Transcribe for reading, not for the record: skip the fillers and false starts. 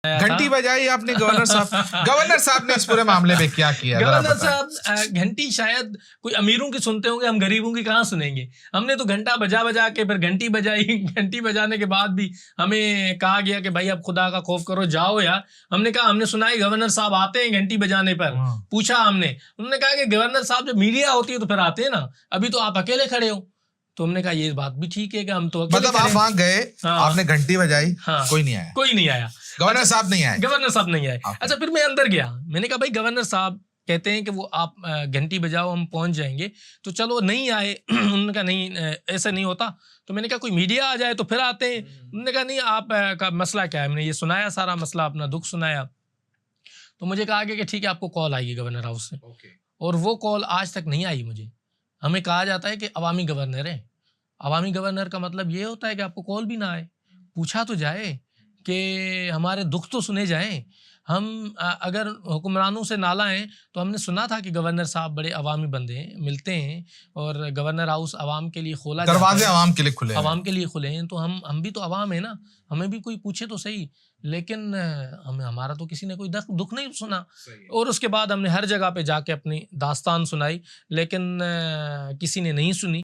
घंटी बजाई आपने गवर्नर साहब। गवर्नर साहब ने इस पूरे मामले में क्या किया? गवर्नर साहब घंटी शायद कोई अमीरों की सुनते होंगे, हम गरीबों की कहाँ सुनेंगे। हमने तो घंटा बजा बजा के फिर घंटी बजाई। घंटी बजाने के बाद भी हमें कहा गया कि भाई अब खुदा का खौफ करो, जाओ यार। हमने कहा, हमने सुना है गवर्नर साहब आते हैं घंटी बजाने पर। पूछा हमने, उन्होंने कहा कि गवर्नर साहब जब मीडिया होती है तो फिर आते हैं ना, अभी तो आप अकेले खड़े हो। तो हमने कहा ये बात भी ठीक है कि हम तो मतलब आप वहां गए, आपने घंटी बजाई, कोई नहीं आया? कोई नहीं आया, गवर्नर साहब नहीं आए। गवर्नर साहब नहीं आए। अच्छा, फिर मैं अंदर गया, मैंने कहा भाई गवर्नर साहब कहते हैं कि वो आप घंटी बजाओ हम पहुंच जाएंगे, तो चलो नहीं आए। उन्होंने कहा नहीं, ऐसा नहीं होता। तो मैंने कहा कोई मीडिया आ जाए तो फिर आते हैं। उन्होंने कहा नहीं, आप का मसला क्या है। मैंने ये सुनाया, सारा मसला, अपना दुख सुनाया। तो मुझे कहा गया कि ठीक है, आपको कॉल आएगी गवर्नर हाउस से। और वो कॉल आज तक नहीं आई मुझे। हमें कहा जाता है कि अवामी गवर्नर है। अवामी गवर्नर का मतलब ये होता है कि आपको कॉल भी ना आए, पूछा तो जाए कि हमारे दुख तो सुने जाएं। हम अगर हुक्मरानों से नाला हैं, तो हमने सुना था कि गवर्नर साहब बड़े अवामी बंदे हैं, मिलते हैं, और गवर्नर हाउस आवाम के लिए खोला जाता है, दरवाजे आवाम के लिए खुले हैं, आवाम के लिए खुले हैं। तो हम भी तो आवाम है ना, हमें भी कोई पूछे तो सही। लेकिन हमें, हमारा तो किसी ने कोई दुख नहीं सुना। और उसके बाद हमने हर जगह पे जाके अपनी दास्तान सुनाई, लेकिन किसी ने नहीं सुनी।